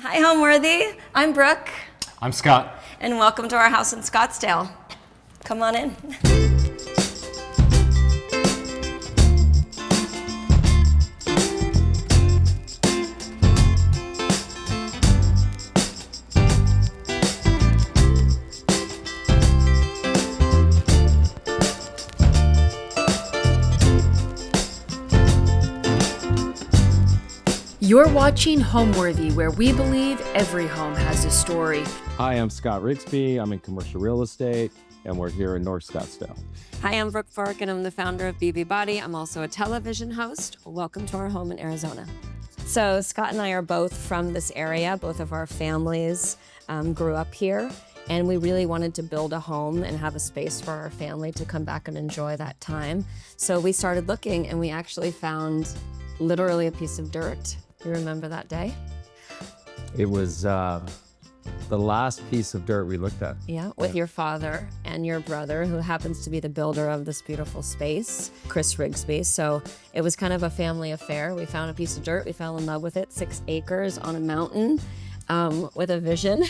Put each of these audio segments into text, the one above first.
Hi, Homeworthy. I'm Brooke. I'm Scott. And welcome to our house in Scottsdale. Come on in. You're watching Homeworthy, where we believe every home has a story. Hi, I'm Scott Rigsby. I'm in commercial real estate, and we're here in North Scottsdale. Hi, I'm Brooke Burke, and I'm the founder of BB Body. I'm also a television host. Welcome to our home in Arizona. So Scott and I are both from this area. Both of our families grew up here, and we really wanted to build a home and have a space for our family to come back and enjoy that time. So we started looking, and we actually found literally a piece of dirt. You remember that day? It was the last piece of dirt we looked at. Yeah, with your father and your brother, who happens to be the builder of this beautiful space, Kris Rigsby. So it was kind of a family affair. We found a piece of dirt, we fell in love with it, 6 acres on a mountain, with a vision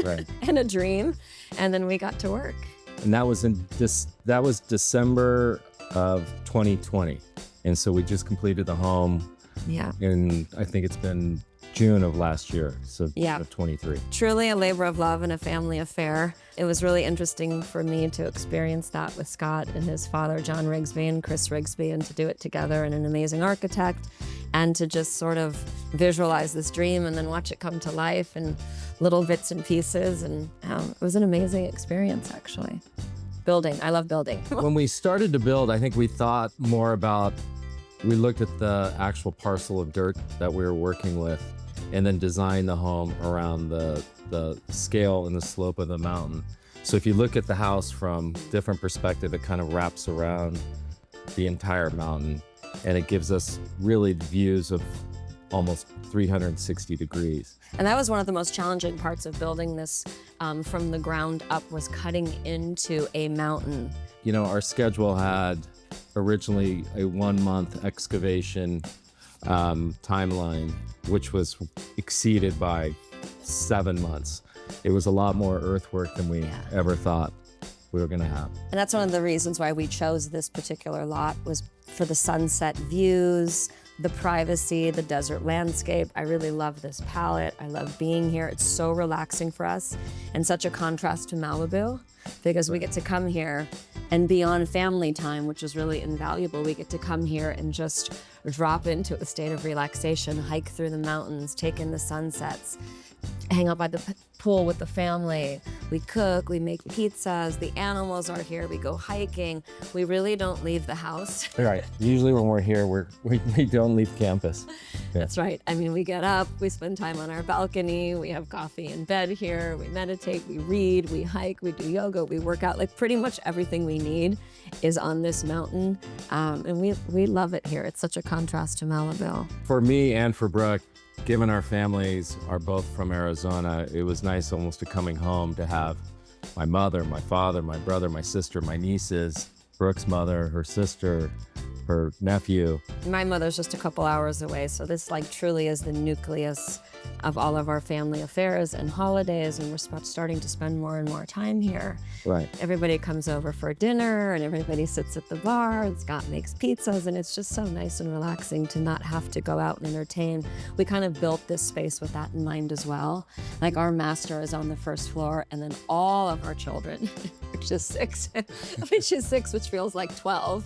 Right. and a dream, and then we got to work. And that was December of 2020. And so we just completed the home. Yeah. And I think it's been June of last year, so Yeah. of 23. Truly a labor of love and a family affair. It was really interesting for me to experience that with Scott and his father, John Rigsby, and Kris Rigsby, and to do it together, and an amazing architect, and to just sort of visualize this dream and then watch it come to life in little bits and pieces. And it was an amazing experience, actually. Building. I love building. When we started to build, I think we thought more about, we looked at the actual parcel of dirt that we were working with and then designed the home around the scale and the slope of the mountain. So if you look at the house from different perspective, it kind of wraps around the entire mountain, and it gives us really views of almost 360 degrees. And that was one of the most challenging parts of building this from the ground up, was cutting into a mountain. You know, our schedule had originally a 1-month excavation timeline, which was exceeded by 7 months. It was a lot more earthwork than we ever thought we were gonna have. And that's one of the reasons why we chose this particular lot, was for the sunset views, the privacy, the desert landscape. I really love this palette. I love being here. It's so relaxing for us, and such a contrast to Malibu, because we get to come here and be on family time, which is really invaluable. We get to come here and just drop into a state of relaxation, hike through the mountains, take in the sunsets, hang out by the pool with the family. We cook, we make pizzas, the animals are here, we go hiking. We really don't leave the house. Right. Usually when we're here, we don't leave campus. Yeah. That's right. I mean, we get up, we spend time on our balcony, we have coffee in bed here, we meditate, we read, we hike, we do yoga, we work out. Like, pretty much everything we need is on this mountain. And we love it here. It's such a contrast to Malibu. For me and for Brooke, given our families are both from Arizona, it was nice almost to coming home to have my mother, my father, my brother, my sister, my nieces, Brooke's mother, her sister, her nephew. My mother's just a couple hours away, so this truly is the nucleus of all of our family affairs and holidays, and we're starting to spend more and more time here. Right. Everybody comes over for dinner, and everybody sits at the bar, and Scott makes pizzas, and it's just so nice and relaxing to not have to go out and entertain. We kind of built this space with that in mind as well. Like, our master is on the first floor, and then all of our children, which is six, which feels like 12,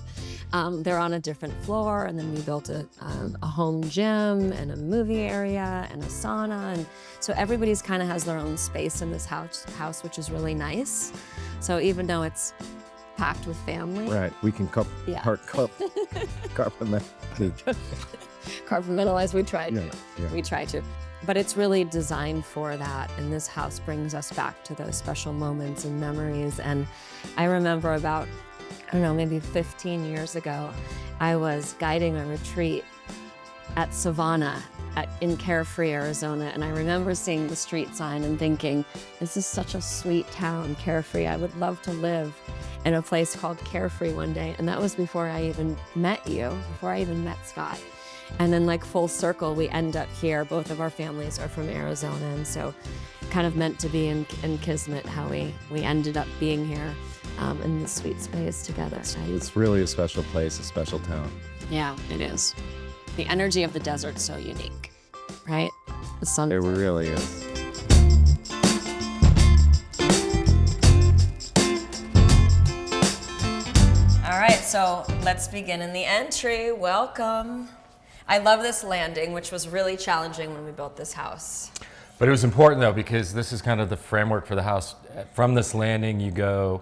they're on a different floor. And then we built a home gym and a movie area and a sauna, and so everybody's kind of has their own space in this house, which is really nice. So even though it's packed with family, Right. We can compartmentalize. We try to. Yeah. We try to. But it's really designed for that, and this house brings us back to those special moments and memories. And I remember about, I don't know, maybe 15 years ago, I was guiding a retreat at Savannah in Carefree, Arizona. And I remember seeing the street sign and thinking, this is such a sweet town, Carefree. I would love to live in a place called Carefree one day. And that was before I even met you, before I even met Scott. And then like full circle, we end up here. Both of our families are from Arizona, and so kind of meant to be in kismet how we ended up being here in this sweet space together. Right? It's really a special place, a special town. Yeah, it is. The energy of the desert's so unique, right? The sun. It really is. All right, so let's begin in the entry. Welcome. I love this landing, which was really challenging when we built this house. But it was important though, because this is kind of the framework for the house. From this landing, you go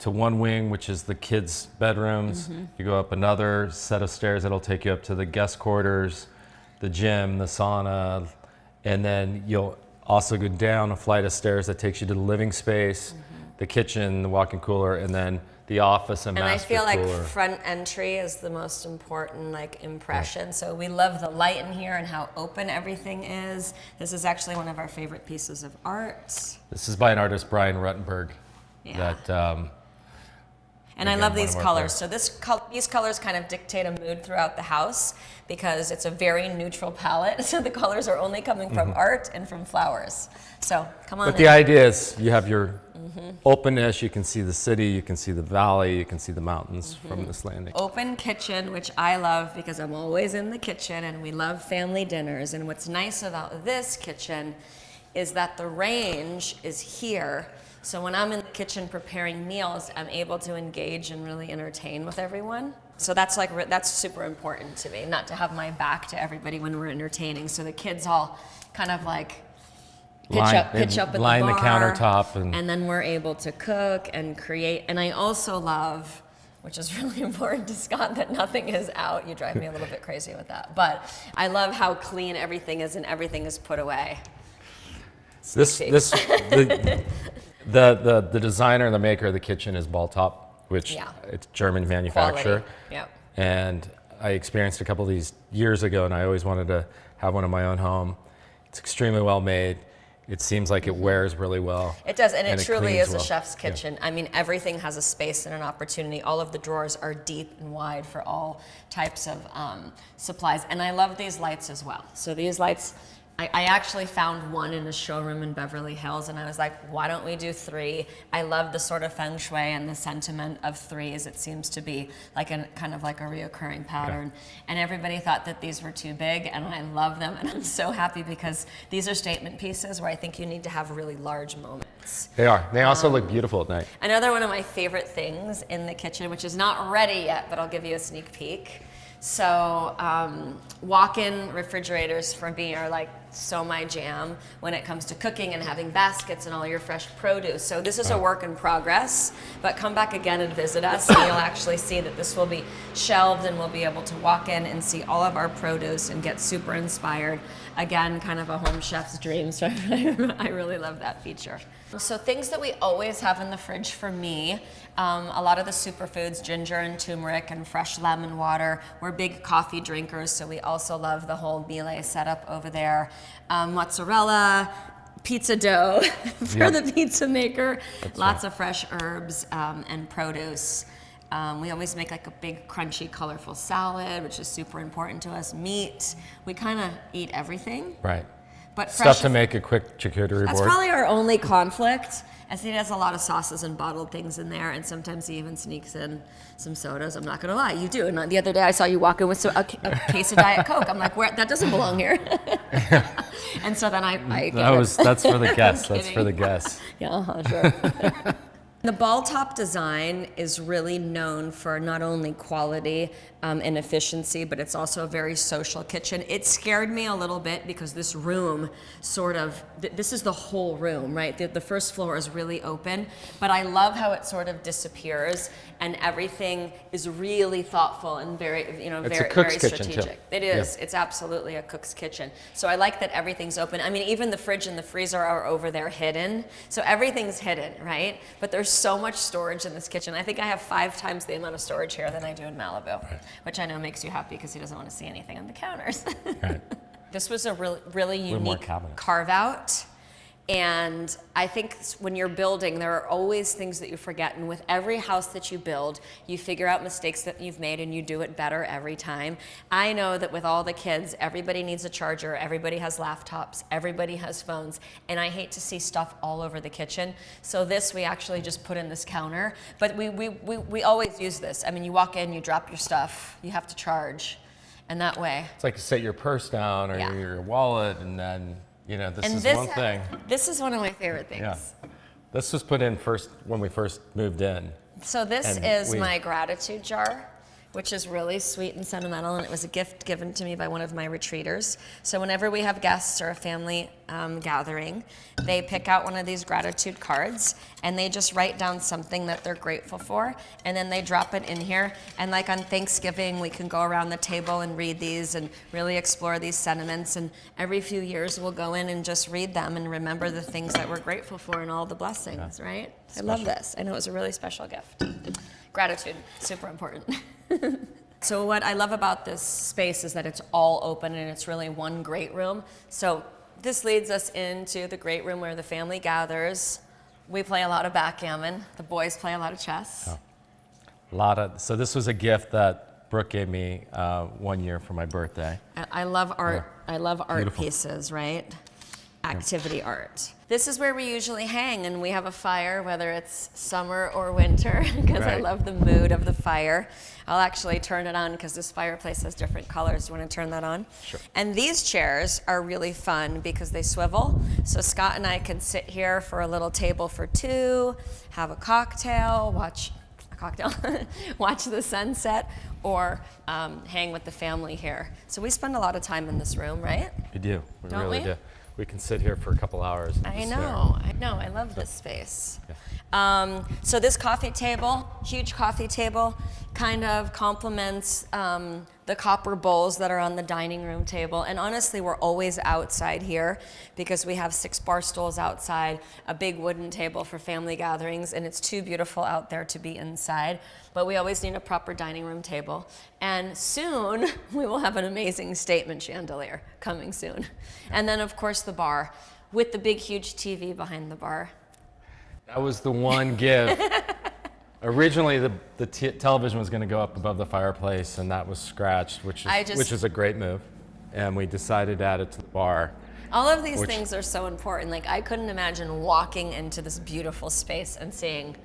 to one wing, which is the kids' bedrooms. You go up another set of stairs that'll take you up to the guest quarters, the gym, the sauna, and then you'll also go down a flight of stairs that takes you to the living space, the kitchen, the walk-in cooler, and then the office and master cooler. And I feel like front entry is the most important impression. Right. So we love the light in here and how open everything is. This is actually one of our favorite pieces of art. This is by an artist, Brian Ruttenberg. Yeah. That, and I love these colors. So these colors kind of dictate a mood throughout the house because it's a very neutral palette. So the colors are only coming from art and from flowers. So come on. But the idea is you have your openness, you can see the city, you can see the valley, you can see the mountains from this landing. Open kitchen, which I love because I'm always in the kitchen and we love family dinners. And what's nice about this kitchen is that the range is here. So when I'm in the kitchen preparing meals, I'm able to engage and really entertain with everyone. So that's super important to me, not to have my back to everybody when we're entertaining. So the kids all kind of pitch up at line the bar, the countertop, and then we're able to cook and create. And I also love, which is really important to Scott, that nothing is out. You drive me a little bit crazy with that, but I love how clean everything is and everything is put away. The designer and the maker of the kitchen is Balltop, which it's German manufacturer. Quality. Yep. And I experienced a couple of these years ago, and I always wanted to have one in my own home. It's extremely well made. It seems like it wears really well. It does, and it truly is a well. chef's kitchen. Yeah. I mean, everything has a space and an opportunity. All of the drawers are deep and wide for all types of supplies. And I love these lights as well. So these lights, I actually found one in a showroom in Beverly Hills, and I was like, why don't we do 3? I love the sort of feng shui and the sentiment of 3s. It seems to be kind of like a reoccurring pattern. Yeah. And everybody thought that these were too big, and I love them, and I'm so happy because these are statement pieces where I think you need to have really large moments. They are. They also look beautiful at night. Another one of my favorite things in the kitchen, which is not ready yet, but I'll give you a sneak peek. So walk-in refrigerators for me are so my jam when it comes to cooking and having baskets and all your fresh produce. So this is a work in progress, but come back again and visit us and you'll actually see that this will be shelved and we'll be able to walk in and see all of our produce and get super inspired. Again, kind of a home chef's dream, so I really love that feature. So things that we always have in the fridge for me, a lot of the superfoods, ginger and turmeric and fresh lemon water. We're big coffee drinkers, so we also love the whole melee setup over there. Mozzarella, pizza dough for the pizza maker. That's lots of fresh herbs and produce. We always make a big crunchy colorful salad, which is super important to us. Meat, we kind of eat everything. Right. But stuff to make a quick charcuterie board. That's probably our only conflict. I think it has a lot of sauces and bottled things in there, and sometimes he even sneaks in some sodas. I'm not gonna lie, you do. And the other day I saw you walk in with a case of Diet Coke. I'm like, that doesn't belong here. And so then I get that's for the guests. That's for the guests. Yeah, sure. The ball top design is really known for not only quality and efficiency, but it's also a very social kitchen. It scared me a little bit because this room this is the whole room, right? The first floor is really open, but I love how it sort of disappears and everything is really thoughtful and very strategic. It is. Yeah. It's absolutely a cook's kitchen. So I like that everything's open. I mean, even the fridge and the freezer are over there hidden. So everything's hidden, right? But there's so much storage in this kitchen. I think I have 5 times the amount of storage here than I do in Malibu, which I know makes you happy because he doesn't want to see anything on the counters. Right. This was a really unique carve out. And I think when you're building, there are always things that you forget. And with every house that you build, you figure out mistakes that you've made and you do it better every time. I know that with all the kids, everybody needs a charger, everybody has laptops, everybody has phones, and I hate to see stuff all over the kitchen. So this, we actually just put in this counter, but we always use this. I mean, you walk in, you drop your stuff, you have to charge, and that way. It's like you set your purse down or your wallet, and then, you know, this is one thing. This is one of my favorite things. Yeah. This was put in first when we first moved in. So this is my gratitude jar, which is really sweet and sentimental, and it was a gift given to me by one of my retreaters. So whenever we have guests or a family gathering, they pick out one of these gratitude cards, and they just write down something that they're grateful for, and then they drop it in here. And like on Thanksgiving, we can go around the table and read these and really explore these sentiments, and every few years we'll go in and just read them and remember the things that we're grateful for and all the blessings, right? Special. I love this. I know it was a really special gift. Gratitude, super important. So what I love about this space is that it's all open and it's really one great room. So this leads us into the great room where the family gathers. We play a lot of backgammon. The boys play a lot of chess. Oh. So this was a gift that Brooke gave me 1 year for my birthday. I love art. Yeah. I love art Beautiful. Pieces, right? Activity art. This is where we usually hang, and we have a fire, whether it's summer or winter, because I love the mood of the fire. I'll actually turn it on because this fireplace has different colors. Do you want to turn that on? Sure. And these chairs are really fun because they swivel. So Scott and I can sit here for a little table for two, have a cocktail, watch the sunset, or hang with the family here. So we spend a lot of time in this room, right? We do. We Don't really we? do. We can sit here for a couple hours. I know. I love this space. Yeah. So this coffee table, huge coffee table, kind of complements the copper bowls that are on the dining room table. And honestly, we're always outside here because we have 6 bar stools outside, a big wooden table for family gatherings, and it's too beautiful out there to be inside. But we always need a proper dining room table. And soon, we will have an amazing statement chandelier coming soon. And then, of course, the bar with the big, huge TV behind the bar. That was the one gift. Originally, the television was going to go up above the fireplace, and that was scratched, which is a great move. And we decided to add it to the bar. All of these things are so important. Like, I couldn't imagine walking into this beautiful space and seeing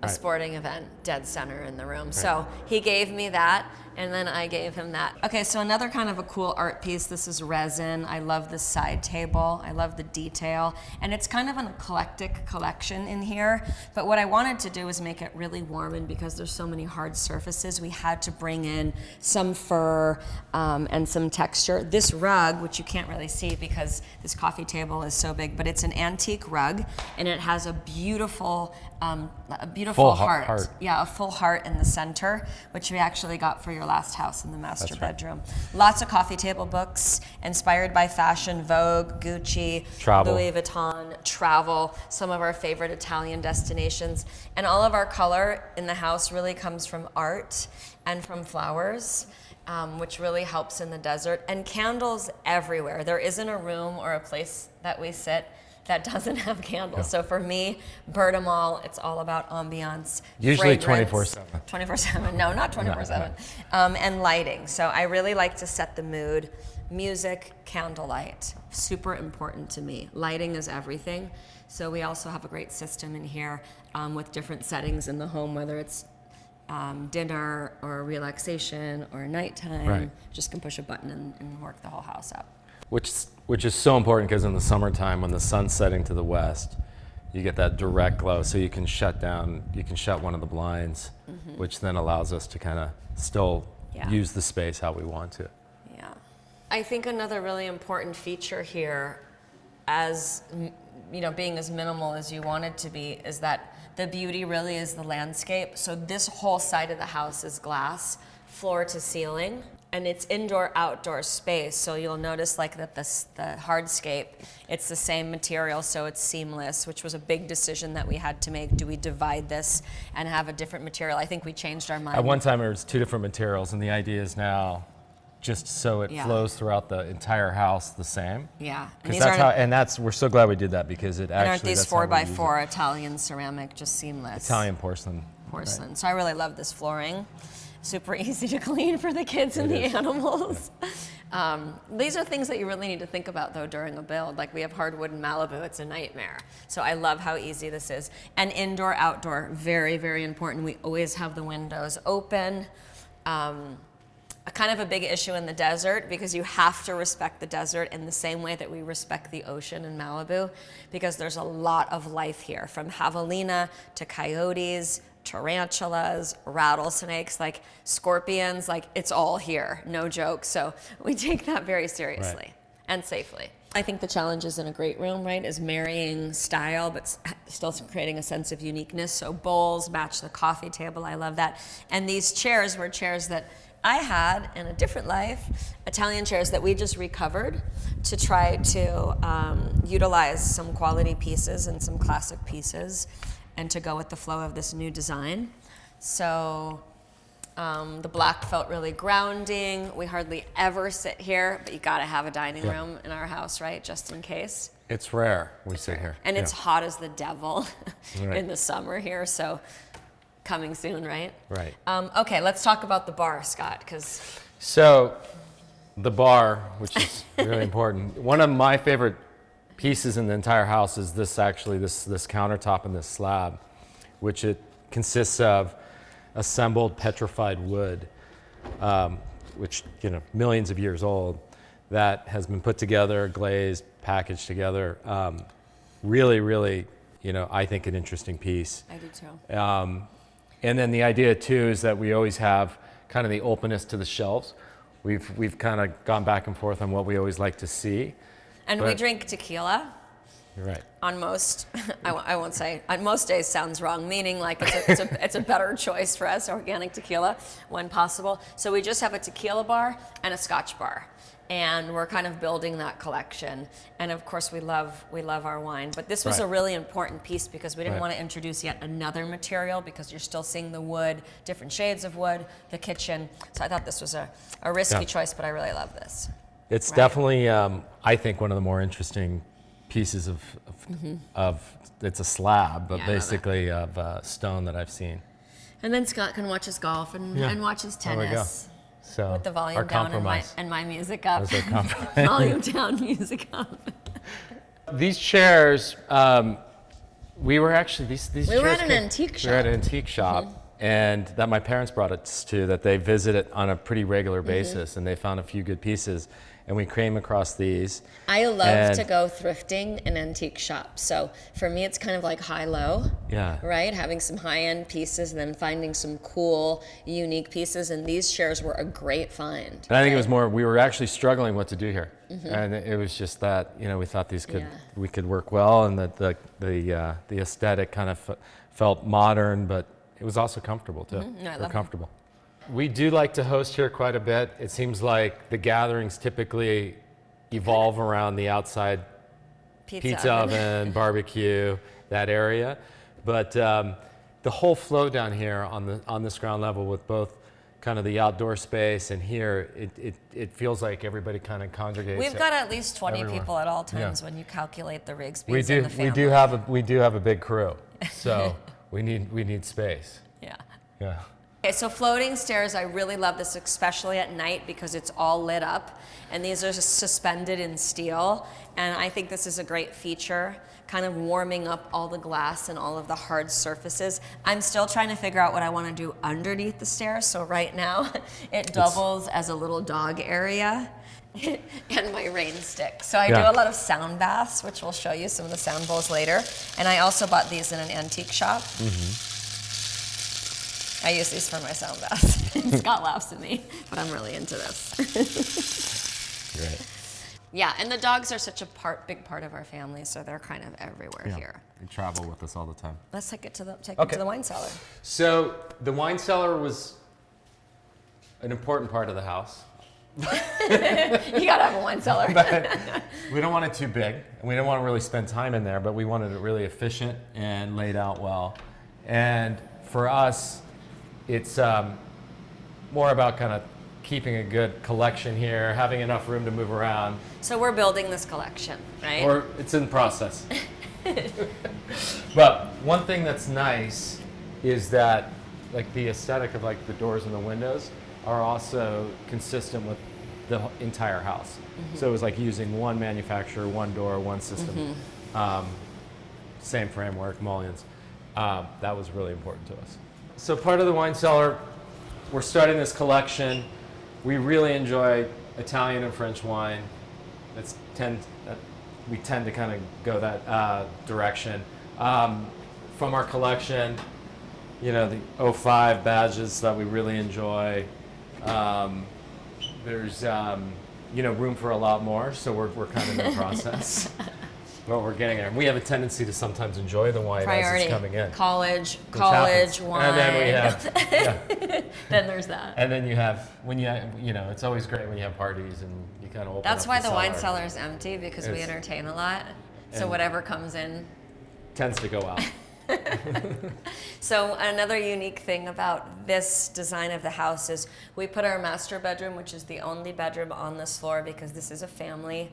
a sporting event dead center in the room. So he gave me that, and then I gave him that. Okay, so another kind of a cool art piece. This is resin. I love this side table. I love the detail. And it's kind of an eclectic collection in here. But what I wanted to do was make it really warm, and because there's so many hard surfaces, we had to bring in some fur and some texture. This rug, which you can't really see because this coffee table is so big, but it's an antique rug, and it has a beautiful Full heart. Yeah, a full heart in the center, which we actually got for your last house in the master bedroom. Lots of coffee table books inspired by fashion, Vogue, Gucci, Travel. Louis Vuitton, travel, some of our favorite Italian destinations. And all of our color in the house really comes from art and from flowers, which really helps in the desert. And candles everywhere. There isn't a room or a place that we sit that doesn't have candles. So for me, Bergamot, it's all about ambiance. Usually fragrance. 24/7. 24/7, no, not 24/7. And lighting. So I really like to set the mood. Music, candlelight, super important to me. Lighting is everything. So we also have a great system in here with different settings in the home, whether it's dinner or relaxation or nighttime. Right. Just can push a button and work the whole house up. Which is so important because in the summertime, when the sun's setting to the west, you get that direct glow. So you can shut one of the blinds, which then allows us to kind of still use the space how we want to. Yeah. I think another really important feature here, as being as minimal as you want it to be, is that the beauty really is the landscape. So this whole side of the house is glass, floor to ceiling. And it's indoor-outdoor space, so you'll notice like that the hardscape, it's the same material, so it's seamless, which was a big decision that we had to make. Do we divide this and have a different material? I think we changed our mind. At one time, it was 2 different materials, and the idea is now just so it Yeah. flows throughout the entire house the same. Yeah. Because that's how, and that's, we're so glad we did that because it and actually, aren't these that's how we use 4x4 Italian ceramic just seamless? Italian porcelain. Porcelain. So I really love this flooring. Super easy to clean for the kids and the animals. These are things that you really need to think about though during a build. Like we have hardwood in Malibu, it's a nightmare. So I love how easy this is. And indoor, outdoor, very, very important. We always have the windows open. Kind of a big issue in the desert because you have to respect the desert in the same way that we respect the ocean in Malibu because there's a lot of life here, from javelina to coyotes, tarantulas, rattlesnakes, like scorpions, like it's all here, no joke. So we take that very seriously and safely. I think the challenge is in a great room, right, is marrying style, but still creating a sense of uniqueness. So bowls match the coffee table, I love that. And these chairs were chairs that I had in a different life, Italian chairs that we just recovered to try to utilize some quality pieces and some classic pieces and to go with the flow of this new design. So the black felt really grounding. We hardly ever sit here, but you gotta have a dining room in our house, right? Just in case. It's rare we sit here. And it's hot as the devil Right. in the summer here, so coming soon, right? Right. Okay, let's talk about the bar, Scott, because So the bar, which is really important. One of my favorite pieces in the entire house is this actually, this countertop and this slab, which it consists of assembled petrified wood, which, you know, millions of years old, that has been put together, glazed, packaged together. Really, really, you know, I think an interesting piece. I do too. And then the idea too is that we always have kind of the openness to the shelves. We've kind of gone back and forth on what we always like to see. And we drink tequila. You're right. On most, I won't say, on most days sounds wrong, meaning like it's a better choice for us, organic tequila, when possible. So we just have a tequila bar and a scotch bar. And we're kind of building that collection. And of course we love our wine. But this was a really important piece because we didn't want to introduce yet another material because you're still seeing the wood, different shades of wood, the kitchen. So I thought this was a risky choice, but I really love this. It's definitely, I think, one of the more interesting pieces of it's a slab, but basically of stone that I've seen. And then Scott can watch his golf and watch his There we go. tennis. So With the volume our down compromise. and my music up. That was our compromise. Volume down, music up. These chairs, we were actually, these We chairs were at an came- antique We were at shop. an antique shop, and that my parents brought us to, that they visit it on a pretty regular basis, and they found a few good pieces. And we came across these. I love And- to go thrifting in antique shops. So for me, it's kind of like high-low, Yeah. right? Having some high-end pieces and then finding some cool, unique pieces. And these chairs were a great find. And I think it was more, we were actually struggling what to do here. And it was just that, you know, we thought these we could work well, and that the aesthetic kind of felt modern, but it was also comfortable too. No, I We're love it. comfortable. We do like to host here quite a bit. It seems like the gatherings typically evolve around the outside pizza oven, barbecue, that area. But the whole flow down here on this ground level, with both kind of the outdoor space and here, it feels like everybody kind of congregates. We've got at least 20 everywhere. people at all times when you calculate the Rigsbys We do. and the family. We do have a big crew, so we need space. Yeah. Yeah. Okay, so floating stairs, I really love this, especially at night because it's all lit up. And these are just suspended in steel. And I think this is a great feature, kind of warming up all the glass and all of the hard surfaces. I'm still trying to figure out what I want to do underneath the stairs. So right now, it doubles as a little dog area and my rain stick. So I do a lot of sound baths, which we'll show you some of the sound bowls later. And I also bought these in an antique shop. I use these for my sound baths. Scott laughs at me, but I'm really into this. Great. Yeah, and the dogs are such a big part of our family, so they're kind of everywhere here. They travel with us all the time. Let's take it to the wine cellar. So the wine cellar was an important part of the house. You gotta have a wine cellar. But we don't want it too big, and we don't want to really spend time in there, but we wanted it really efficient and laid out well. And for us, it's more about kind of keeping a good collection here, having enough room to move around. So we're building this collection, right? Or it's in process. But one thing that's nice is that like the aesthetic of like the doors and the windows are also consistent with the entire house. So it was like using one manufacturer, one door, one system, same framework, mullions. That was really important to us. So part of the wine cellar, we're starting this collection. We really enjoy Italian and French wine. We tend to kind of go that direction. From our collection, you know, the 05 badges that we really enjoy. There's, you know, room for a lot more, so we're kind of in the process. But we're getting there. And we have a tendency to sometimes enjoy the wine as it's coming in. College happens. wine. And then we have, Then there's that. and then you have, when you know, it's always great when you have parties and you kind of open That's up why the wine cellar. cellar is empty, because we It's- entertain a lot. So and- whatever comes in. Tends to go out. So another unique thing about this design of the house is we put our master bedroom, which is the only bedroom on this floor, because this is a family,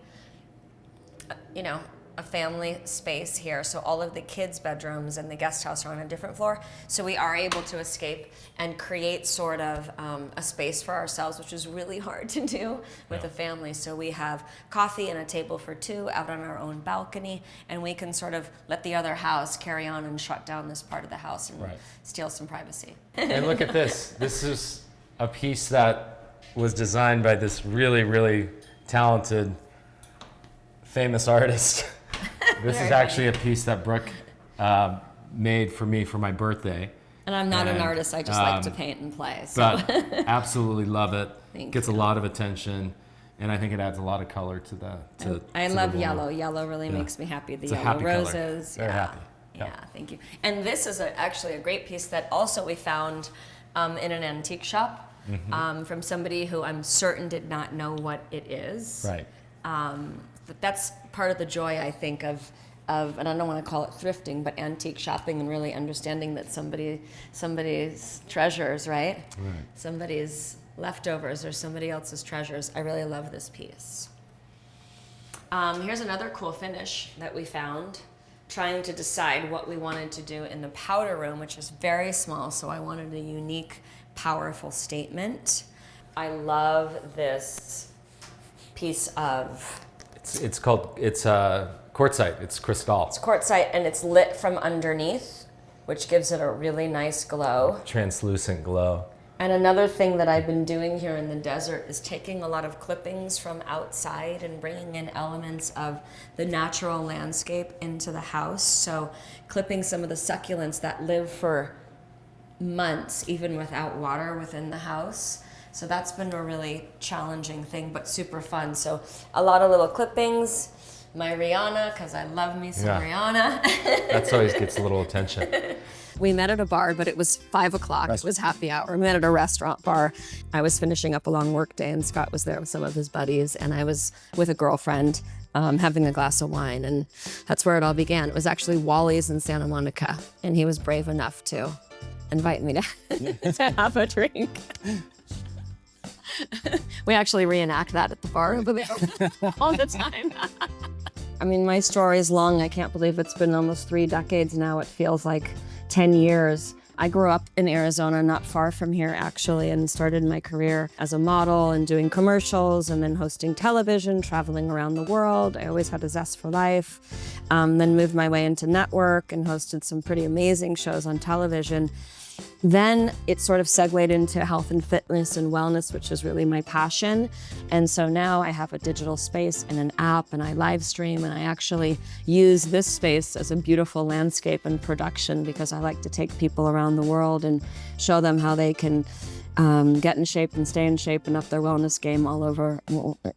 you know, a family space here. So all of the kids' bedrooms and the guest house are on a different floor. So we are able to escape and create sort of a space for ourselves, which is really hard to do with a family. So we have coffee and a table for two out on our own balcony, and we can sort of let the other house carry on and shut down this part of the house and steal some privacy. And look at this. This is a piece that was designed by this really, really talented, famous artist. This is actually a piece that Brooke made for me for my birthday. And I'm not an artist, I just like to paint and play. So. But absolutely love it. Thank Gets a lot of attention, and I think it adds a lot of color to the. I to love the yellow. Yellow really makes me happy. The It's a yellow happy color. roses. Very happy. Yeah, thank you. And this is actually a great piece that also we found in an antique shop from somebody who I'm certain did not know what it is. Right. But that's part of the joy, I think, of and I don't want to call it thrifting, but antique shopping, and really understanding that somebody's treasures, right? Somebody's leftovers or somebody else's treasures. I really love this piece. Here's another cool finish that we found, trying to decide what we wanted to do in the powder room, which is very small, so I wanted a unique, powerful statement. I love this piece of... It's quartzite. It's crystal. It's quartzite, and it's lit from underneath, which gives it a really nice glow. Translucent glow. And another thing that I've been doing here in the desert is taking a lot of clippings from outside and bringing in elements of the natural landscape into the house. So clipping some of the succulents that live for months, even without water within the house. So that's been a really challenging thing, but super fun. So a lot of little clippings. My Rihanna, because I love me some Rihanna. That always gets a little attention. We met at a bar, but it was 5 o'clock. It was happy hour. We met at a restaurant bar. I was finishing up a long work day, and Scott was there with some of his buddies, and I was with a girlfriend having a glass of wine, and that's where it all began. It was actually Wally's in Santa Monica, and he was brave enough to invite me to have a drink. We actually reenact that at the bar over there all the time. I mean, my story is long. I can't believe it's been almost 3 decades now. It feels like 10 years. I grew up in Arizona, not far from here, actually, and started my career as a model and doing commercials and then hosting television, traveling around the world. I always had a zest for life. Then moved my way into network and hosted some pretty amazing shows on television. Then it sort of segued into health and fitness and wellness, which is really my passion. And so now I have a digital space and an app, and I live stream, and I actually use this space as a beautiful landscape and production, because I like to take people around the world and show them how they can get in shape and stay in shape and up their wellness game all over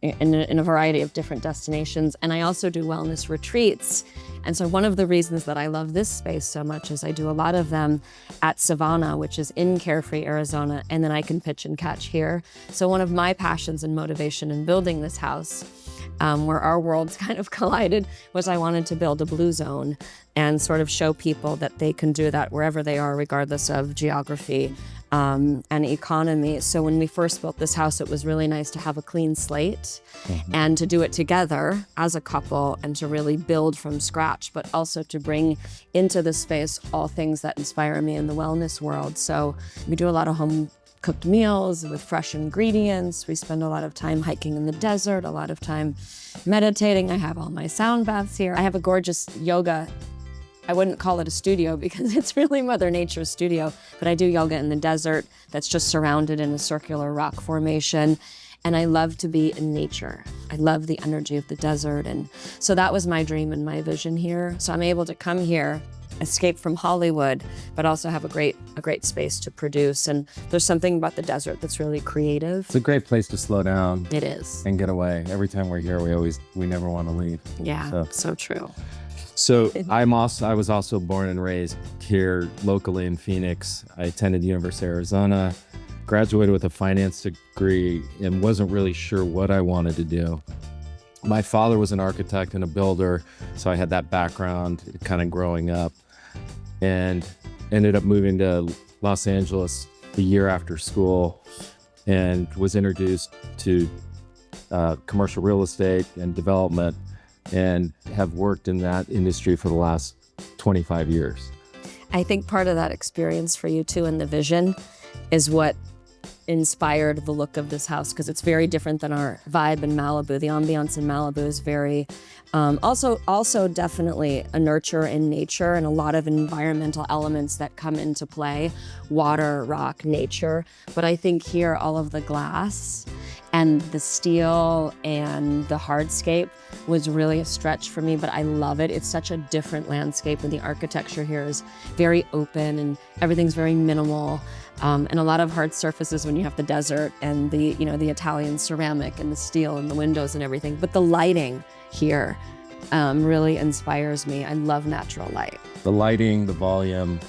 in a variety of different destinations. And I also do wellness retreats. And so one of the reasons that I love this space so much is I do a lot of them at Savannah, which is in Carefree, Arizona, and then I can pitch and catch here. So one of my passions and motivation in building this house where our worlds kind of collided, was I wanted to build a blue zone and sort of show people that they can do that wherever they are, regardless of geography and economy. So when we first built this house, it was really nice to have a clean slate and to do it together as a couple and to really build from scratch, but also to bring into the space all things that inspire me in the wellness world. So we do a lot of home cooked meals with fresh ingredients. We spend a lot of time hiking in the desert, a lot of time meditating. I have all my sound baths here. I have a gorgeous yoga. I wouldn't call it a studio because it's really Mother Nature's studio, but I do yoga in the desert that's just surrounded in a circular rock formation. And I love to be in nature. I love the energy of the desert. And so that was my dream and my vision here. So I'm able to come here, escape from Hollywood, but also have a great space to produce. And there's something about the desert that's really creative. It's a great place to slow down. It is. And get away. Every time we're here, we never want to leave. Yeah, so true. So I was also born and raised here locally in Phoenix. I attended University of Arizona, graduated with a finance degree, and wasn't really sure what I wanted to do. My father was an architect and a builder, so I had that background kind of growing up, and ended up moving to Los Angeles the year after school and was introduced to commercial real estate and development, and have worked in that industry for the last 25 years. I think part of that experience for you too, and the vision, is what inspired the look of this house, because it's very different than our vibe in Malibu. The ambiance in Malibu is very, also definitely a nurture in nature and a lot of environmental elements that come into play, water, rock, nature. But I think here, all of the glass and the steel and the hardscape was really a stretch for me, but I love it. It's such a different landscape, and the architecture here is very open and everything's very minimal. And a lot of hard surfaces when you have the desert and the Italian ceramic and the steel and the windows and everything. But the lighting here really inspires me. I love natural light. The lighting, the volume,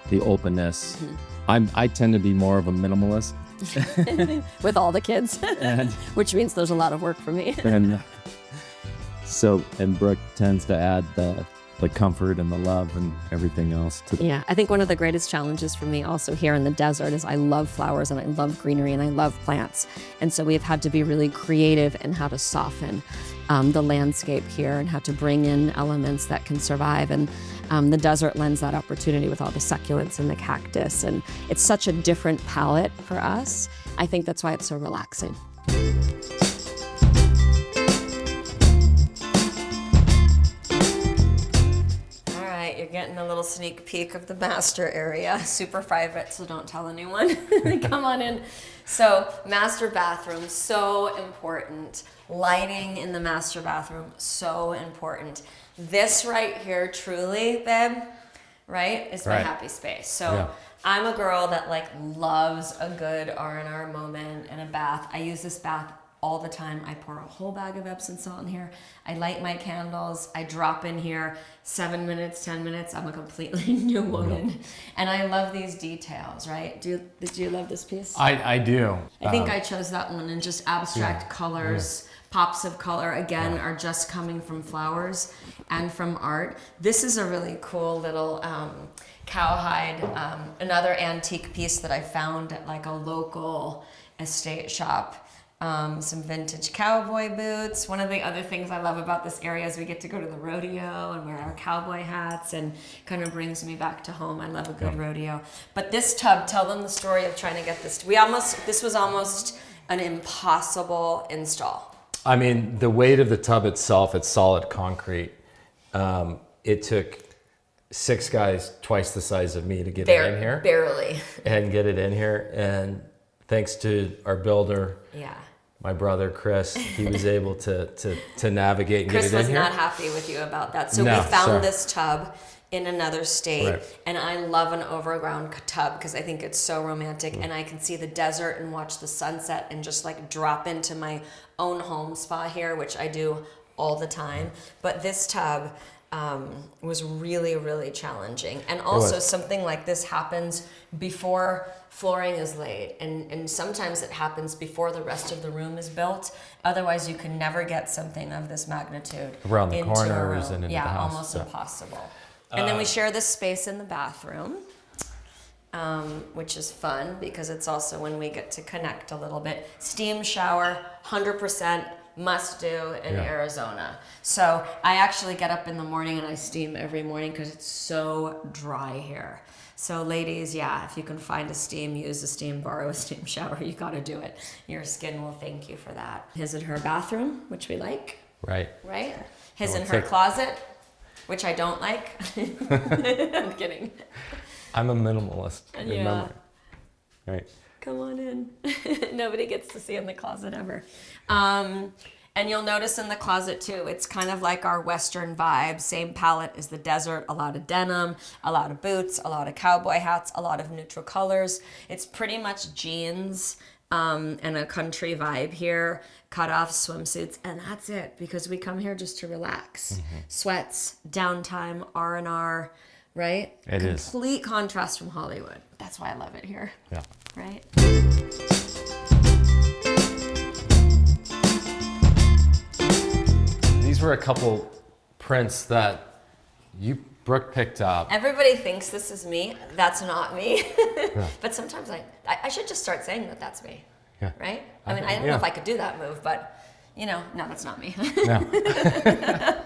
the openness. I tend to be more of a minimalist. With all the kids, which means there's a lot of work for me. and Brooke tends to add the comfort and the love and everything else to Yeah, I think one of the greatest challenges for me also here in the desert is I love flowers and I love greenery and I love plants. And so we've had to be really creative in how to soften the landscape here and how to bring in elements that can survive. And the desert lends that opportunity with all the succulents and the cactus. And it's such a different palette for us. I think that's why it's so relaxing. You're getting a little sneak peek of the master area. Super private, so don't tell anyone. Come on in. So, master bathroom, so important. Lighting in the master bathroom, so important. This right here, truly, babe, right, is my happy space. So, yeah. I'm a girl that loves a good R&R moment and a bath. I use this bath all the time. I pour a whole bag of Epsom salt in here. I light my candles. I drop in here 7 minutes, 10 minutes. I'm a completely new woman. Yep. And I love these details, right? Did you love this piece? I do. I think I chose that one, and just abstract colors, pops of color, again, are just coming from flowers and from art. This is a really cool little cowhide, another antique piece that I found at a local estate shop. Some vintage cowboy boots. One of the other things I love about this area is we get to go to the rodeo and wear our cowboy hats, and kind of brings me back to home. I love a good rodeo. But this tub, tell them the story of trying to get this. This was almost an impossible install. I mean, the weight of the tub itself, it's solid concrete. It took 6 guys twice the size of me to get it in here. Barely. And get it in here. And thanks to our builder, my brother Kris, he was able to navigate and Kris get it in here. Kris was not happy with you about that. So we found this tub in another state, and I love an overground tub because I think it's so romantic, and I can see the desert and watch the sunset and just drop into my own home spa here, which I do all the time. But this tub, was really, really challenging. And also something like this happens before flooring is laid. And sometimes it happens before the rest of the room is built. Otherwise, you can never get something of this magnitude Around the into a corners room. and into yeah, the house. almost So. impossible. And then we share this space in the bathroom, which is fun because it's also when we get to connect a little bit. Steam shower, 100% must do in Arizona. So I actually get up in the morning and I steam every morning because it's so dry here. So ladies, yeah, if you can find a steam, use a steam, borrow a steam shower, you gotta do it. Your skin will thank you for that. His and her bathroom, which we like. Right. Right? His and her closet, which I don't like. I'm kidding. I'm a minimalist. Yeah. Remember. Right. Come on in. Nobody gets to see in the closet ever. And you'll notice in the closet too, it's kind of like our Western vibe. Same palette as the desert, a lot of denim, a lot of boots, a lot of cowboy hats, a lot of neutral colors. It's pretty much jeans and a country vibe here, cut off swimsuits, and that's it because we come here just to relax. Mm-hmm. Sweats, downtime, R&R, right? It is. Complete contrast from Hollywood. That's why I love it here. Yeah. Right? These were a couple prints that Brooke picked up. Everybody thinks this is me. That's not me. Yeah. But sometimes I should just start saying that that's me. Yeah. Right? I mean, I don't know if I could do that move, but no, that's not me. No.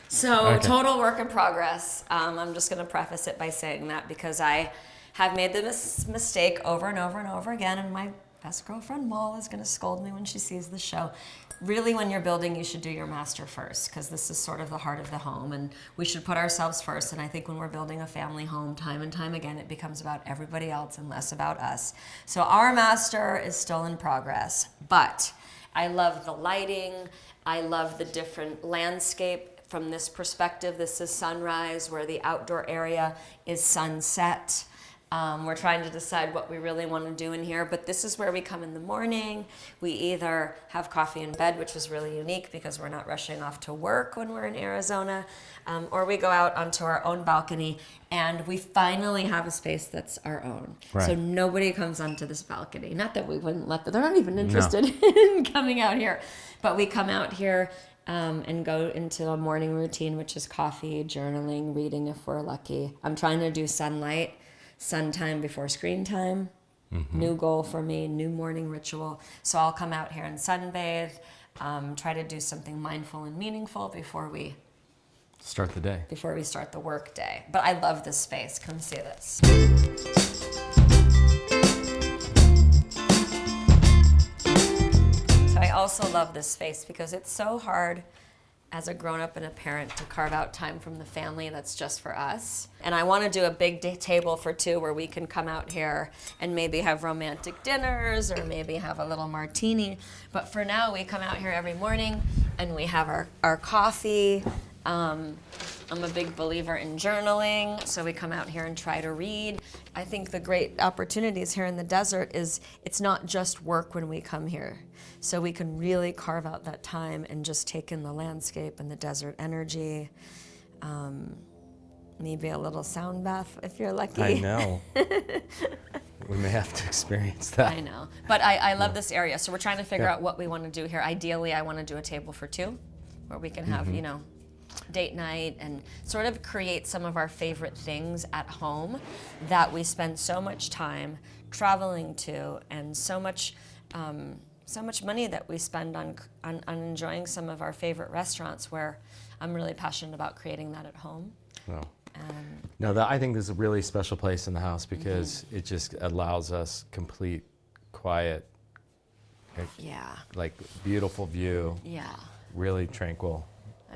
So total work in progress. I'm just going to preface it by saying that because I have made this mistake over and over and over again, and my best girlfriend Mal is going to scold me when she sees the show. Really, when you're building, you should do your master first because this is sort of the heart of the home, and we should put ourselves first. And I think when we're building a family home, time and time again, it becomes about everybody else and less about us. So our master is still in progress, but I love the lighting. I love the different landscape. From this perspective, this is sunrise, where the outdoor area is sunset. We're trying to decide what we really want to do in here, but this is where we come in the morning. We either have coffee in bed, which is really unique because we're not rushing off to work when we're in Arizona, or we go out onto our own balcony and we finally have a space that's our own. Right. So nobody comes onto this balcony. Not that we wouldn't let them, they're not even interested in coming out here, but we come out here and go into a morning routine, which is coffee, journaling, reading if we're lucky. I'm trying to do sunlight, sun time before screen time. Mm-hmm. New goal for me, new morning ritual. So I'll come out here and sunbathe, try to do something mindful and meaningful before we start the day. Before we start the work day. But I love this space. Come see this. So I also love this space because it's so hard as a grown-up and a parent to carve out time from the family that's just for us. And I want to do a big table for two where we can come out here and maybe have romantic dinners or maybe have a little martini. But for now, we come out here every morning and we have our coffee. I'm a big believer in journaling, so we come out here and try to read. I think the great opportunities here in the desert is it's not just work when we come here. So we can really carve out that time and just take in the landscape and the desert energy. Maybe a little sound bath if you're lucky. I know. We may have to experience that. I know. But I love this area. So we're trying to figure out what we want to do here. Ideally, I want to do a table for two where we can have, date night and sort of create some of our favorite things at home that we spend so much time traveling to and so much money that we spend on enjoying some of our favorite restaurants where I'm really passionate about creating that at home. No, I think this is a really special place in the house because it just allows us complete quiet, like beautiful view, really tranquil.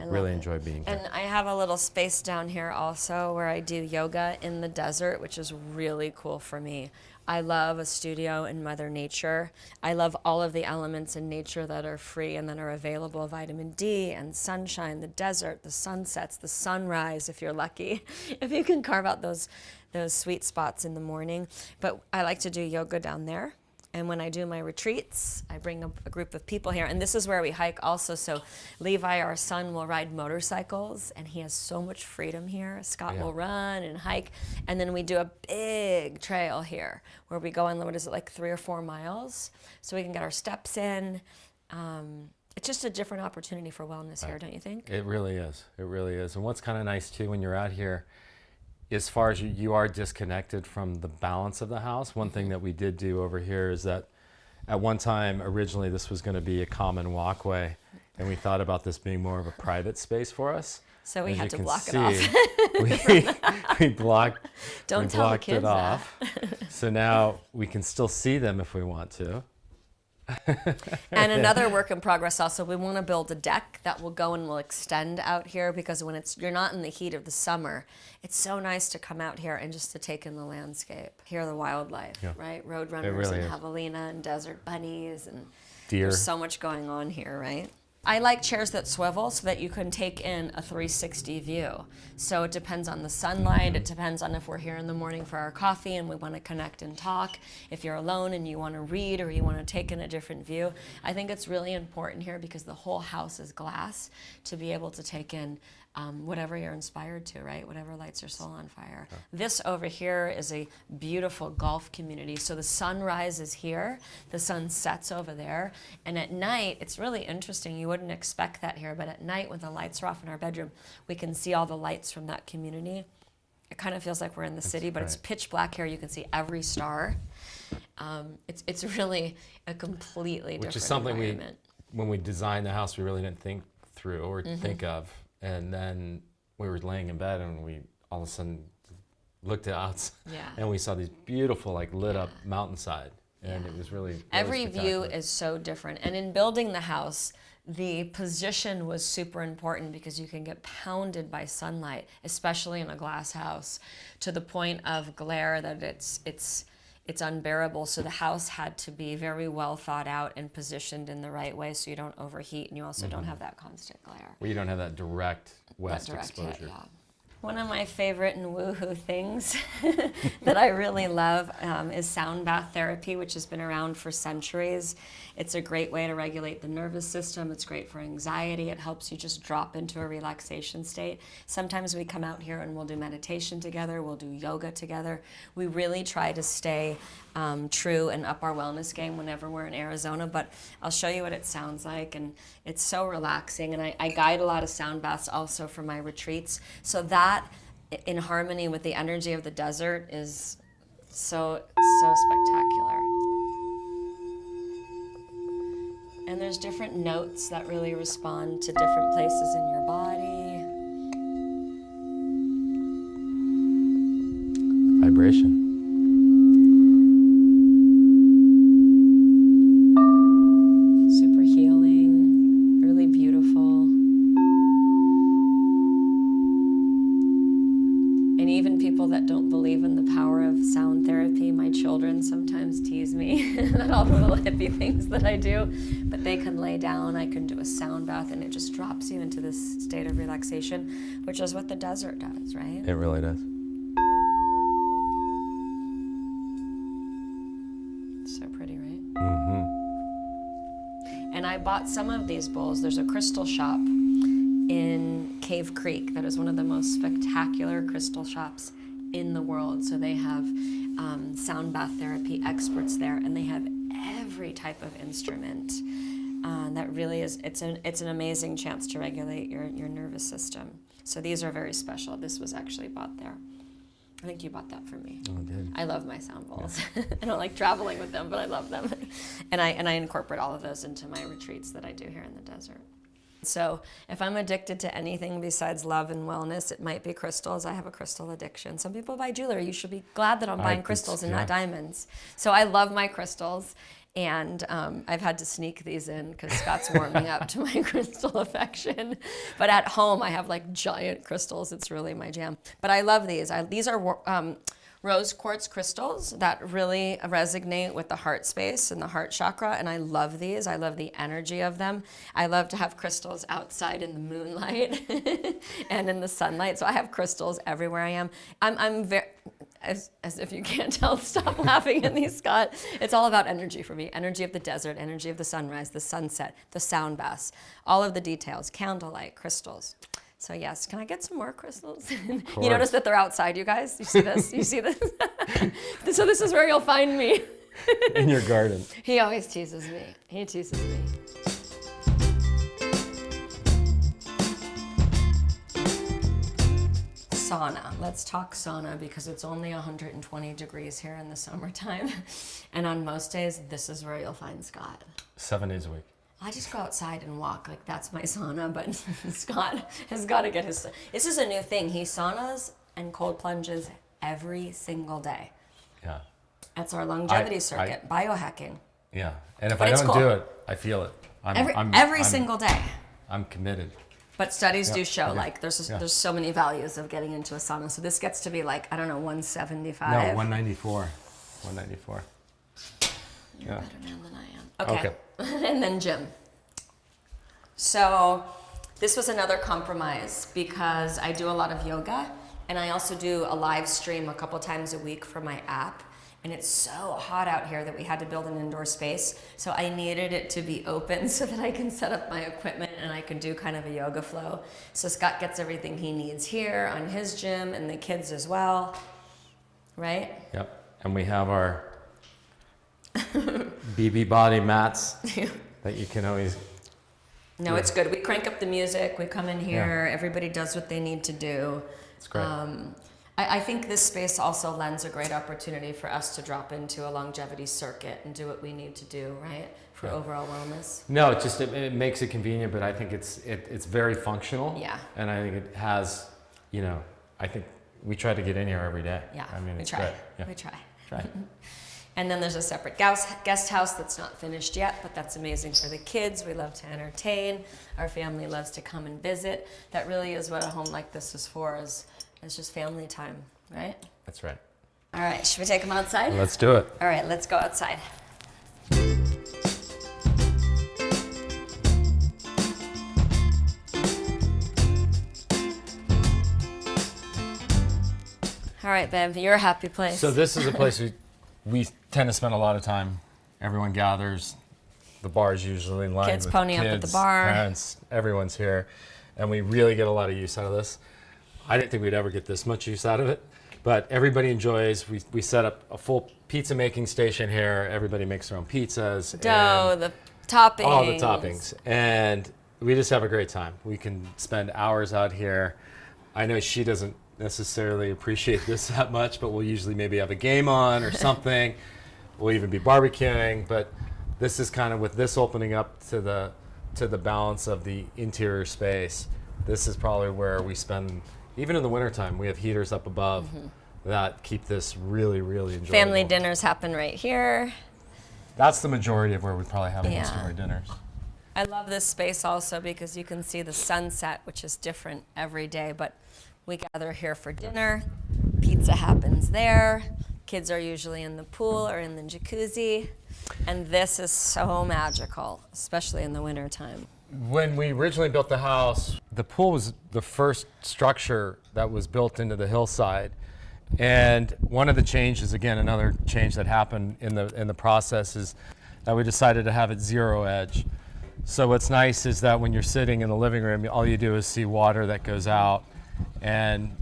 I really enjoy being here. And I have a little space down here also where I do yoga in the desert, which is really cool for me. I love a studio in Mother Nature. I love all of the elements in nature that are free and that are available, vitamin D and sunshine, the desert, the sunsets, the sunrise, if you're lucky, if you can carve out those sweet spots in the morning. But I like to do yoga down there. And when I do my retreats, I bring a group of people here. And this is where we hike also. So Levi, our son, will ride motorcycles, and he has so much freedom here. Scott will run and hike. And then we do a big trail here where we go on, what is it, like 3 or 4 miles? So we can get our steps in. It's just a different opportunity for wellness here, don't you think? It really is. It really is. And what's kind of nice too when you're out here, as far as you are disconnected from the balance of the house. One thing that we did do over here is that at one time, originally this was going to be a common walkway, and we thought about this being more of a private space for us. So we had to block it off. we blocked Don't tell the kids it off. So now we can still see them if we want to. And another work in progress also, we want to build a deck that will go and will extend out here, because when you're not in the heat of the summer, it's so nice to come out here and just to take in the landscape. Hear the wildlife, right? Roadrunners really and is. javelina and desert bunnies, and Deer. there's so much going on here, right? I like chairs that swivel so that you can take in a 360 view. So it depends on the sunlight. It depends on if we're here in the morning for our coffee and we want to connect and talk. If you're alone and you want to read or you want to take in a different view. I think it's really important here, because the whole house is glass, to be able to take in whatever you're inspired to, right? Whatever lights your soul on fire. This over here is a beautiful golf community. So the sun rises here, the sun sets over there, and at night, it's really interesting. You wouldn't expect that here, but at night when the lights are off in our bedroom, we can see all the lights from that community. It kind of feels like we're in the city, but it's pitch black here. You can see every star. It's really a completely different Which is something environment. when we designed the house, we really didn't think through or think of. And then we were laying in bed and we all of a sudden looked out and we saw these beautiful, like, lit up mountainside. And it was really every view is so different. And in building the house, the position was super important, because you can get pounded by sunlight, especially in a glass house, to the point of glare that it's unbearable. So the house had to be very well thought out and positioned in the right way, so you don't overheat and you also don't have that constant glare. Well, you don't have that direct west exposure. Hit, One of my favorite and woohoo things that I really love is sound bath therapy, which has been around for centuries. It's a great way to regulate the nervous system. It's great for anxiety. It helps you just drop into a relaxation state. Sometimes we come out here and we'll do meditation together. We'll do yoga together. We really try to stay true and up our wellness game whenever we're in Arizona, but I'll show you what it sounds like, and it's so relaxing. And I guide a lot of sound baths also for my retreats. So that, in harmony with the energy of the desert, is so spectacular. And there's different notes that really respond to different places in your body. Vibration. Super healing, really beautiful. And even people that don't believe in the power of sound therapy, my children sometimes tease me that all the little hippie things that I do, but they can lay down, I can do a sound bath, and it just drops you into this state of relaxation, which is what the desert does, right? It really does. So pretty, right? And I bought some of these bowls. There's a crystal shop in Cave Creek that is one of the most spectacular crystal shops in the world. So they have sound bath therapy experts there, and they have every type of instrument. That really is, it's an amazing chance to regulate your nervous system. So these are very special. This was actually bought there. I think you bought that for me. Oh, I did. I love my sound bowls. I don't like traveling with them, but I love them. And I incorporate all of those into my retreats that I do here in the desert. So if I'm addicted to anything besides love and wellness, it might be crystals. I have a crystal addiction. Some people buy jewelry. You should be glad that I'm buying crystals and not diamonds. So I love my crystals. And I've had to sneak these in because Scott's warming up to my crystal affection. But at home, I have like giant crystals. It's really my jam. But I love these. These are rose quartz crystals that really resonate with the heart space and the heart chakra. And I love these. I love the energy of them. I love to have crystals outside in the moonlight and in the sunlight. So I have crystals everywhere I am. as if you can't tell, stop laughing at me, Scott. It's all about energy for me. Energy of the desert, energy of the sunrise, the sunset, the sound baths, all of the details, candlelight, crystals. So yes, can I get some more crystals? You notice that they're outside, you guys? You see this? You see this? So this is where you'll find me. In your garden. He always teases me. He teases me. Sauna. Let's talk sauna because it's only 120 degrees here in the summertime. And on most days, this is where you'll find Scott. 7 days a week. I just go outside and walk, like that's my sauna, but Scott has got to get his, this is a new thing. He saunas and cold plunges every single day. Yeah. That's our longevity circuit, biohacking. Yeah. And if But I it's don't cool. do it, I feel it. Every single day. I'm committed. But studies do show, Okay. like, there's so many values of getting into a sauna. So this gets to be like, I don't know, 175. No, 194. 194. You're a Yeah. better man than I am. Okay. Okay. And then gym. So this was another compromise because I do a lot of yoga and I also do a live stream a couple times a week for my app. And it's so hot out here that we had to build an indoor space. So I needed it to be open so that I can set up my equipment and I can do kind of a yoga flow. So Scott gets everything he needs here on his gym and the kids as well, right? Yep. And we have our BB body mats that you can always. No, it's good. We crank up the music. We come in here. Everybody does what they need to do. It's great. I think this space also lends a great opportunity for us to drop into a longevity circuit and do what we need to do, right? For overall wellness. No, it makes it convenient, but I think it's very functional. Yeah. And I think it has, I think we try to get in here every day. Yeah, I mean, we it's try. great. Yeah. We try. Try. And then there's a separate guest house that's not finished yet, but that's amazing for the kids. We love to entertain. Our family loves to come and visit. That really is what a home like this is for, is just family time, right? That's right. All right, should we take them outside? Let's do it. All right, let's go outside. All right, Bev, your happy place. So this is a place we tend to spend a lot of time. Everyone gathers. The bar's usually lined Kids with pony kids, up at the bar. Parents, everyone's here. And we really get a lot of use out of this. I didn't think we'd ever get this much use out of it, but everybody enjoys. We set up a full pizza making station here. Everybody makes their own pizzas. Dough, the toppings. All the toppings. And we just have a great time. We can spend hours out here. I know she doesn't necessarily appreciate this that much, but we'll usually maybe have a game on or something. We'll even be barbecuing, but this is kind of, with this opening up to the balance of the interior space, this is probably where we spend, even in the wintertime, we have heaters up above that keep this really, really enjoyable. Family dinners happen right here. That's the majority of where we probably have most of Yeah. our dinners. I love this space also because you can see the sunset, which is different every day, but we gather here for dinner. Pizza happens there. Kids are usually in the pool or in the jacuzzi. And this is so magical, especially in the wintertime. When we originally built the house, the pool was the first structure that was built into the hillside. And one of the changes, again, another change that happened in the process, is that we decided to have it zero edge. So what's nice is that when you're sitting in the living room, all you do is see water that goes out, and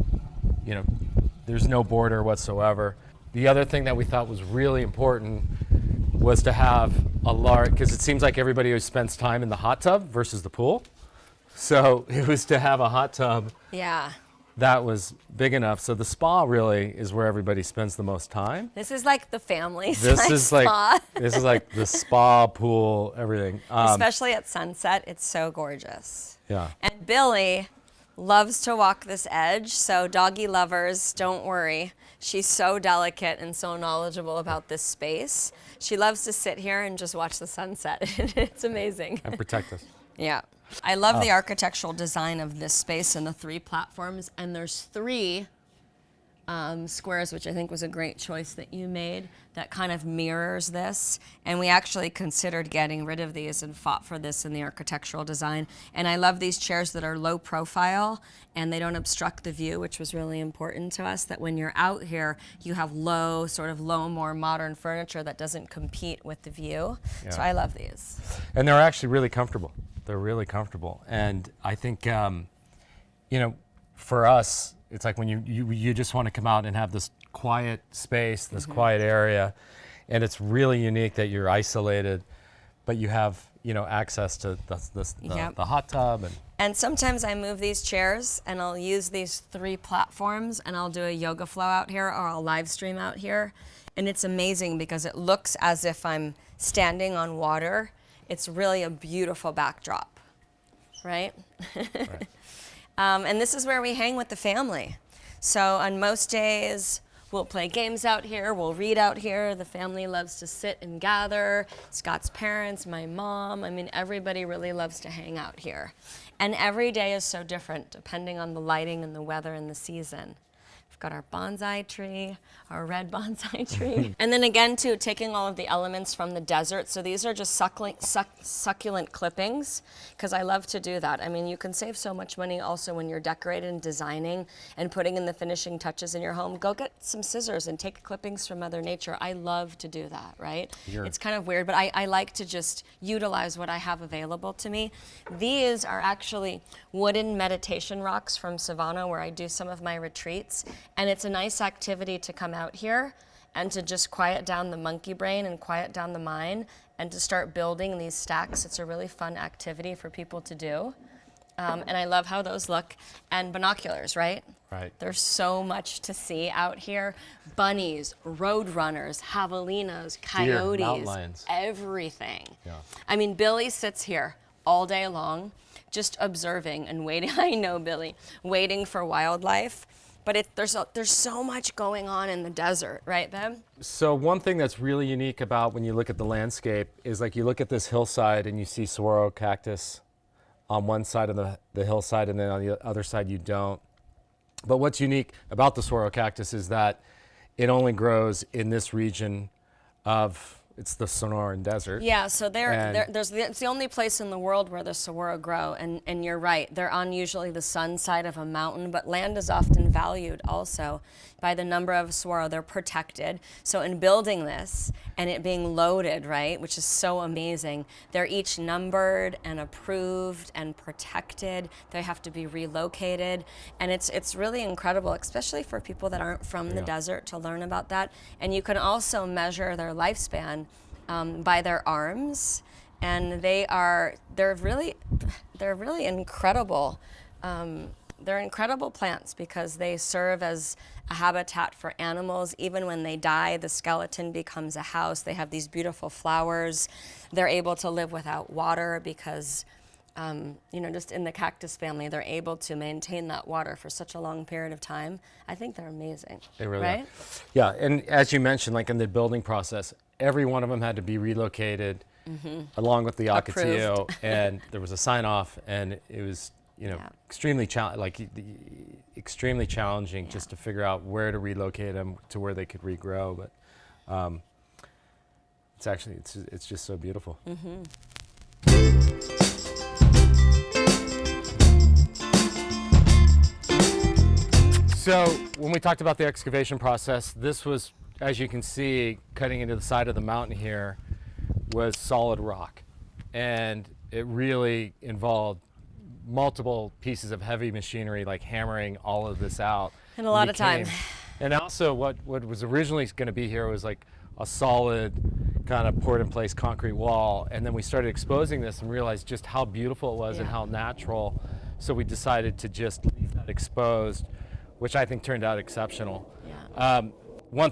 there's no border whatsoever. The other thing that we thought was really important was to have a large, because it seems like everybody always spends time in the hot tub versus the pool. So it was to have a hot tub Yeah. that was big enough. So the spa really is where everybody spends the most time. This is like the family This size is like spa. this is like the spa, pool, everything. Especially at sunset, it's so gorgeous. Yeah. And Billy loves to walk this edge, so doggy lovers, don't worry. She's so delicate and so knowledgeable about this space. She loves to sit here and just watch the sunset. It's amazing. And protect us. Yeah. I love the architectural design of this space and the 3 platforms, and there's 3 squares, which I think was a great choice that you made, that kind of mirrors this. And we actually considered getting rid of these and fought for this in the architectural design. And I love these chairs that are low profile and they don't obstruct the view, which was really important to us, that when you're out here, you have low, more modern furniture that doesn't compete with the view. Yeah. So I love these. And they're actually really comfortable. They're really comfortable. And I think, for us, it's like when you just want to come out and have this quiet space, this quiet area, and it's really unique that you're isolated, but you have access to the hot tub. And sometimes I move these chairs and I'll use these 3 platforms and I'll do a yoga flow out here or I'll live stream out here. And it's amazing because it looks as if I'm standing on water. It's really a beautiful backdrop, right? Right. And this is where we hang with the family. So on most days, we'll play games out here, we'll read out here. The family loves to sit and gather. Scott's parents, my mom, everybody really loves to hang out here. And every day is so different depending on the lighting and the weather and the season. We've got our bonsai tree, our red bonsai tree. And then again, too, taking all of the elements from the desert. So these are just succulent clippings, because I love to do that. You can save so much money also when you're decorating and designing and putting in the finishing touches in your home. Go get some scissors and take clippings from Mother Nature. I love to do that, right? Sure. It's kind of weird, but I like to just utilize what I have available to me. These are actually wooden meditation rocks from Savannah, where I do some of my retreats. And it's a nice activity to come out here and to just quiet down the monkey brain and quiet down the mind and to start building these stacks. It's a really fun activity for people to do. And I love how those look. And binoculars, right? Right. There's so much to see out here. Bunnies, roadrunners, javelinas, Deer, coyotes, mountain lions. Everything. Yeah. Billy sits here all day long just observing and waiting. I know Billy, waiting for wildlife. But there's so much going on in the desert, right, Bev? So one thing that's really unique about when you look at the landscape is like you look at this hillside and you see saguaro cactus on one side of the hillside, and then on the other side you don't. But what's unique about the saguaro cactus is that it only grows in this region of, it's the Sonoran Desert. Yeah, so it's the only place in the world where the saguaro grow, and you're right, they're on usually the sun side of a mountain, but land is often valued also by the number of saguaro. They're protected. So in building this and it being loaded, right, which is so amazing, they're each numbered and approved and protected. They have to be relocated, and it's really incredible, especially for people that aren't from the desert, to learn about that. And you can also measure their lifespan by their arms, and they're really incredible. They're incredible plants because they serve as a habitat for animals. Even when they die, the skeleton becomes a house. They have these beautiful flowers. They're able to live without water because just in the cactus family, they're able to maintain that water for such a long period of time. I think they're amazing. They really right? are. Yeah, and as you mentioned, like in the building process, every one of them had to be relocated along with the Ocotillo, and there was a sign off, and it was extremely challenging just to figure out where to relocate them to where they could regrow. But it's just so beautiful. So when we talked about the excavation process, this was, as you can see, cutting into the side of the mountain here, was solid rock. And it really involved multiple pieces of heavy machinery, like hammering all of this out. And a lot of time. And also what was originally going to be here was like a solid kind of poured in place concrete wall. And then we started exposing this and realized just how beautiful it was and how natural. So we decided to just leave that exposed, which I think turned out exceptional. Yeah. One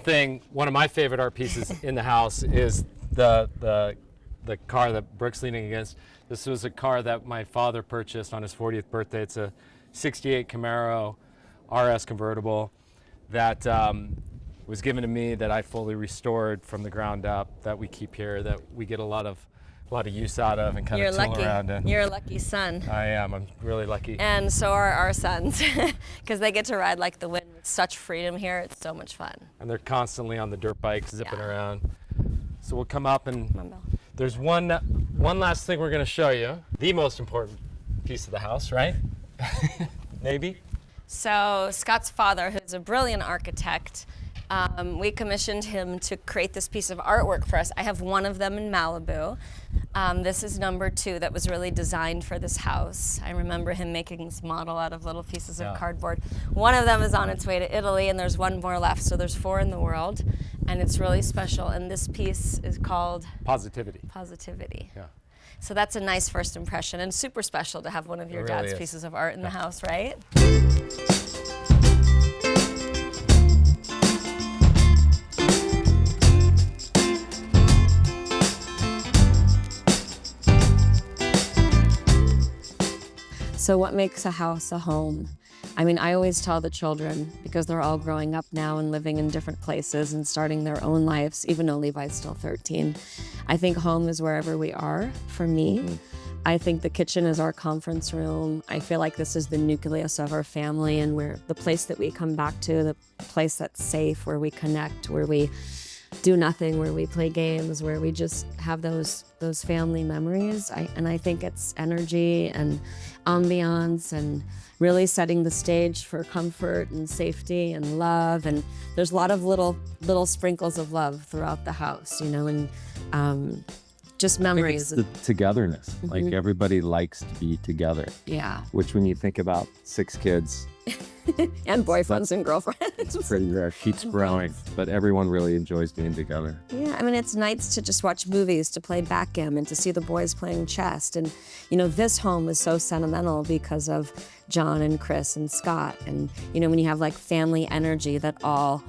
of my favorite art pieces in the house is the car that Brooke's leaning against. This was a car that my father purchased on his 40th birthday. It's a 68 Camaro RS convertible that was given to me, that I fully restored from the ground up, that we keep here, that we get a lot of use out of and kind of tool around in. You're a lucky son. I am. I'm really lucky. And so are our sons, because they get to ride like the wind. such freedom here. It's so much fun. And they're constantly on the dirt bikes, zipping around. So we'll come up and Come on, Bill. there's one last thing we're going to show you. The most important piece of the house, right? Maybe. So Scott's father, who's a brilliant architect, we commissioned him to create this piece of artwork for us. I have one of them in Malibu. This is number 2 that was really designed for this house. I remember him making this model out of little pieces of cardboard. One of them is on its way to Italy, and there's one more left, so there's 4 in the world, and it's really special. And this piece is called Positivity. Positivity. Yeah. So that's a nice first impression, and super special to have one of your It really dad's is. pieces of art in the house, right? So what makes a house a home? I mean, I always tell the children, because they're all growing up now and living in different places and starting their own lives, even though Levi's still 13. I think home is wherever we are, for me. I think the kitchen is our conference room. I feel like this is the nucleus of our family, and we're the place that we come back to, the place that's safe, where we connect, where we do nothing, where we play games, where we just have those family memories. And I think it's energy and ambiance and really setting the stage for comfort and safety and love. And there's a lot of little sprinkles of love throughout the house, you know, and just memories. It's the togetherness. Like everybody likes to be together. Yeah. Which when you think about 6 kids, And boyfriends and girlfriends. it's pretty rare. Keeps growing, but everyone really enjoys being together. Yeah, I mean, it's nice to just watch movies, to play backgammon, to see the boys playing chess. And, you know, this home is so sentimental because of John and Kris and Scott. And, you know, when you have like family energy that all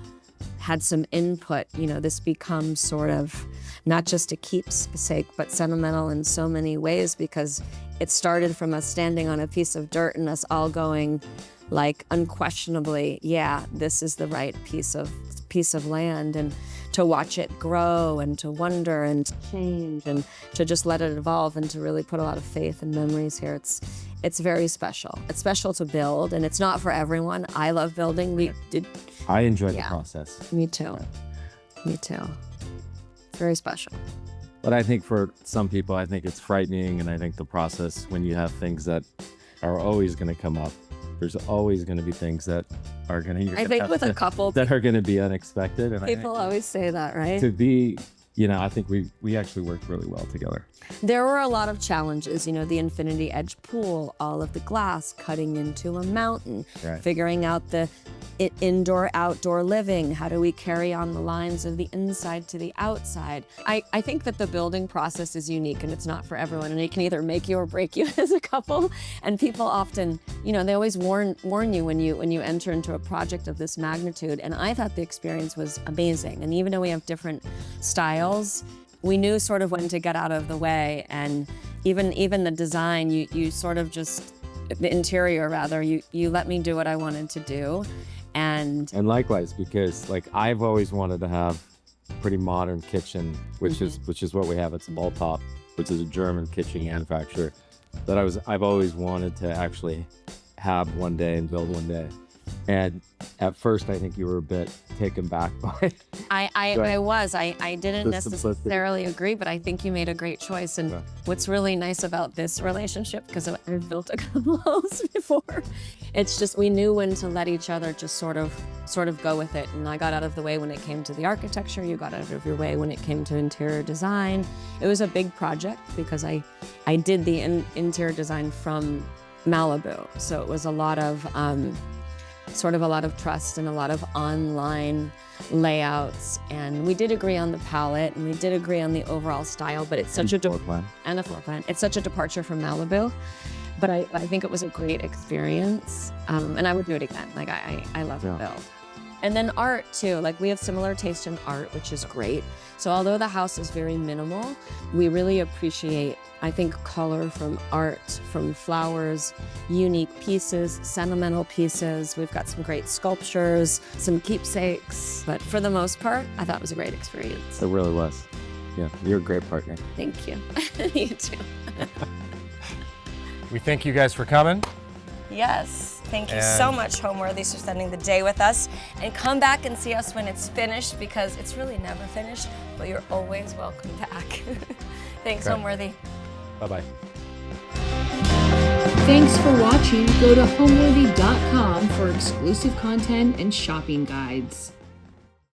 had some input, you know, this becomes sort of not just a keepsake, but sentimental in so many ways, because it started from us standing on a piece of dirt and us all going, like, unquestionably, yeah, this is the right piece of land, and to watch it grow and to wonder and to change and to just let it evolve and to really put a lot of faith and memories here. It's very special. It's special to build, and it's not for everyone. I love building. I enjoy the process. Me too. Me too. It's very special. But I think for some people, I think it's frightening, and I think the process, when you have things that are always going to come up, there's always going to be things that are going to. I think with a couple that are going to be unexpected, and people always say that, right? To be, you know, I think we actually worked really well together. There were a lot of challenges, you know, the infinity edge pool, all of the glass cutting into a mountain, figuring out the indoor-outdoor living. How do we carry on the lines of the inside to the outside? I think that the building process is unique, and it's not for everyone, and it can either make you or break you as a couple. And people often, you know, they always warn you when you enter into a project of this magnitude. And I thought the experience was amazing. And even though we have different styles, we knew sort of when to get out of the way. And even the design, you sort of just, the interior rather, you let me do what I wanted to do. And likewise, because like I've always wanted to have a pretty modern kitchen, which is what we have. It's Balltop, which is a German kitchen manufacturer that I've always wanted to actually have one day and build one day. And at first, I think you were a bit taken back by it. I didn't necessarily agree, but I think you made a great choice. And what's really nice about this relationship, because I've built a couple homes before, it's just we knew when to let each other just sort of go with it. And I got out of the way when it came to the architecture. You got out of your way when it came to interior design. It was a big project because I did the interior design from Malibu, so it was a lot of trust and a lot of online layouts. And we did agree on the palette, and we did agree on the overall style, but it's such a floor plan. It's such a departure from Malibu. But I think it was a great experience. And I would do it again. Like I love to build. And then art too, like we have similar taste in art, which is great. So although the house is very minimal, we really appreciate, I think, color from art, from flowers, unique pieces, sentimental pieces. We've got some great sculptures, some keepsakes. But for the most part, I thought it was a great experience. It really was. Yeah, you're a great partner. Thank you. You too. We thank you guys for coming. Yes. Thank you so much, Homeworthy, for spending the day with us. And come back and see us when it's finished, because it's really never finished, but you're always welcome back. Thanks, Homeworthy. Bye-bye. Thanks for watching. Go to homeworthy.com for exclusive content and shopping guides.